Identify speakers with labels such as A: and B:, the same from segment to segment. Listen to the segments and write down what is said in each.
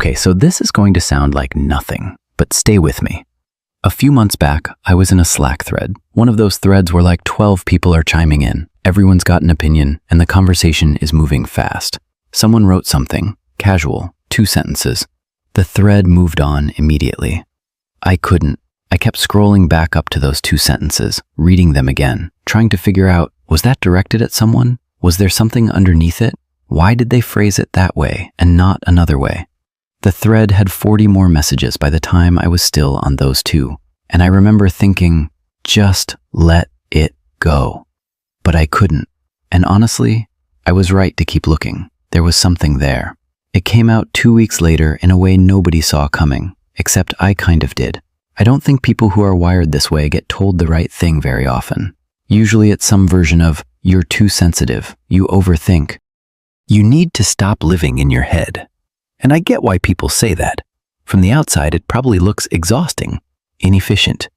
A: Okay, so this is going to sound like nothing, but stay with me. A few months back, I was in a Slack thread, one of those threads where like 12 people are chiming in, everyone's got an opinion, and the conversation is moving fast. Someone wrote something, casual, 2 sentences. The thread moved on immediately. I couldn't. I kept scrolling back up to those 2 sentences, reading them again, trying to figure out, was that directed at someone? Was there something underneath it? Why did they phrase it that way and not another way? The thread had 40 more messages by the time I was still on those 2, and I remember thinking, just let it go. But I couldn't, and honestly, I was right to keep looking. There was something there. It came out 2 weeks later in a way nobody saw coming, except I kind of did. I don't think people who are wired this way get told the right thing very often. Usually it's some version of, you're too sensitive, you overthink. You need to stop living in your head. And I get why people say that. From the outside, it probably looks exhausting, inefficient.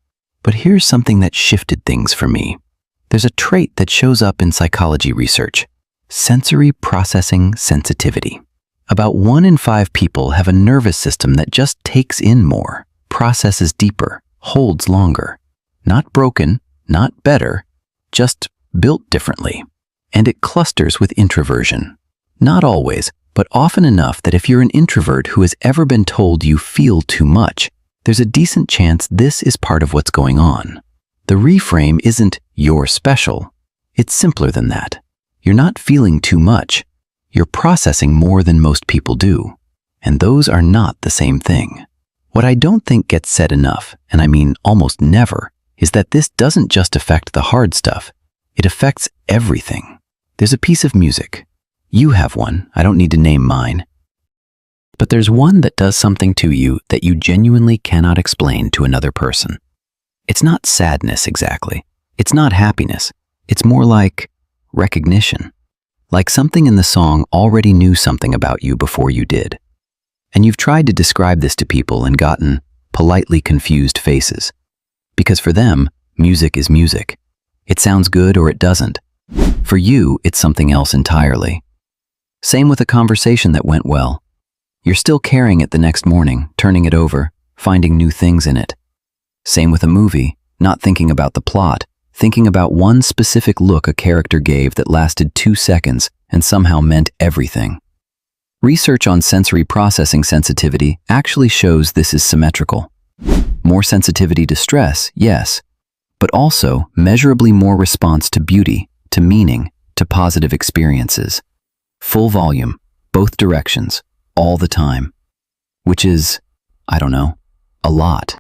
A: But here's something that shifted things for me. There's a trait that shows up in psychology research: sensory processing sensitivity. About 1 in 5 people have a nervous system that just takes in more, processes deeper, holds longer. Not broken, not better, just built differently. And it clusters with introversion. Not always, but often enough that if you're an introvert who has ever been told you feel too much, there's a decent chance this is part of what's going on. The reframe isn't "you're special." It's simpler than that. You're not feeling too much. You're processing more than most people do. And those are not the same thing. What I don't think gets said enough, and I mean almost never, is that this doesn't just affect the hard stuff. It affects everything. There's a piece of music. You have one, I don't need to name mine. But there's one that does something to you that you genuinely cannot explain to another person. It's not sadness exactly. It's not happiness. It's more like recognition. Like something in the song already knew something about you before you did. And you've tried to describe this to people and gotten politely confused faces. Because for them, music is music. It sounds good or it doesn't. For you, it's something else entirely. Same with a conversation that went well. You're still carrying it the next morning, turning it over, finding new things in it. Same with a movie, not thinking about the plot, thinking about one specific look a character gave that lasted 2 seconds and somehow meant everything. Research on sensory processing sensitivity actually shows this is symmetrical. More sensitivity to stress, yes, but also measurably more response to beauty, to meaning, to positive experiences. Full volume, both directions, all the time. Which is, I don't know, a lot.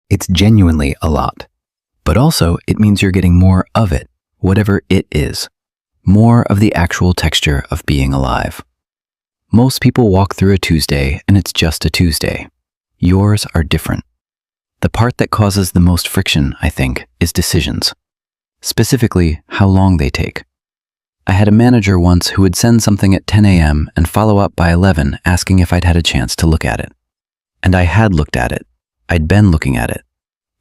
A: It's genuinely a lot. But also, it means you're getting more of it, whatever it is. More of the actual texture of being alive. Most people walk through a Tuesday and it's just a Tuesday. Yours are different. The part that causes the most friction, I think, is decisions. Specifically, how long they take. I had a manager once who would send something at 10 a.m. and follow up by 11 asking if I'd had a chance to look at it. And I had looked at it. I'd been looking at it.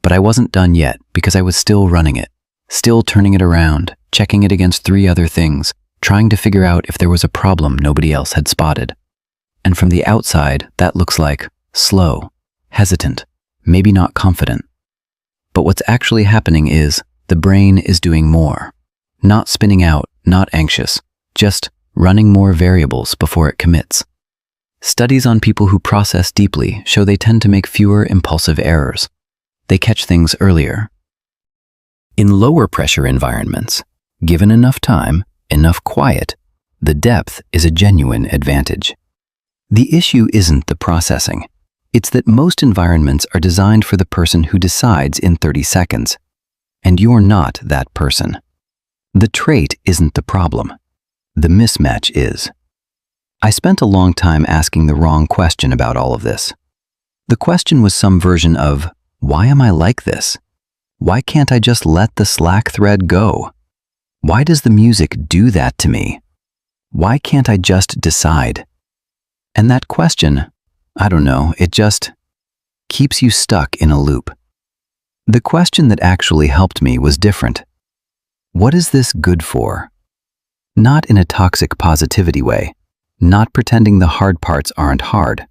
A: But I wasn't done yet because I was still running it, still turning it around, checking it against 3 other things, trying to figure out if there was a problem nobody else had spotted. And from the outside, that looks like slow, hesitant, maybe not confident. But what's actually happening is the brain is doing more. Not spinning out, not anxious, just running more variables before it commits. Studies on people who process deeply show they tend to make fewer impulsive errors. They catch things earlier. In lower pressure environments, given enough time, enough quiet, the depth is a genuine advantage. The issue isn't the processing. It's that most environments are designed for the person who decides in 30 seconds. And you're not that person. The trait isn't the problem. The mismatch is. I spent a long time asking the wrong question about all of this. The question was some version of, why am I like this? Why can't I just let the Slack thread go? Why does the music do that to me? Why can't I just decide? And that question, I don't know, it just keeps you stuck in a loop. The question that actually helped me was different. What is this good for? Not in a toxic positivity way, not pretending the hard parts aren't hard.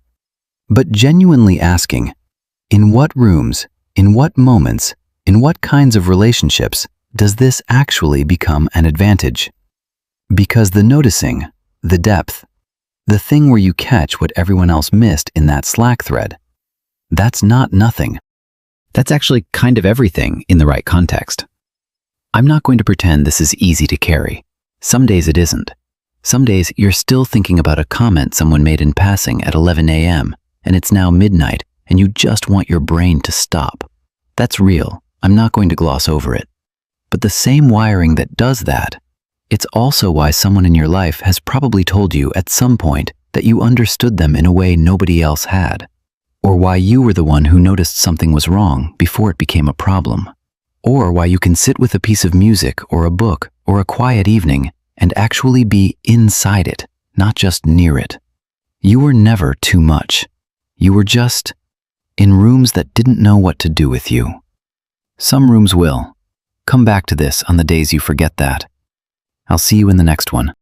A: but genuinely asking, in what rooms, in what moments, in what kinds of relationships does this actually become an advantage? Because the noticing, the depth, the thing where you catch what everyone else missed in that Slack thread, that's not nothing. That's actually kind of everything in the right context. I'm not going to pretend this is easy to carry. Some days it isn't. Some days you're still thinking about a comment someone made in passing at 11 a.m. and it's now midnight and you just want your brain to stop. That's real. I'm not going to gloss over it. But the same wiring that does that, it's also why someone in your life has probably told you at some point that you understood them in a way nobody else had. Or why you were the one who noticed something was wrong before it became a problem. Or why you can sit with a piece of music or a book or a quiet evening and actually be inside it, not just near it. You were never too much. You were just in rooms that didn't know what to do with you. Some rooms will. Come back to this on the days you forget that. I'll see you in the next one.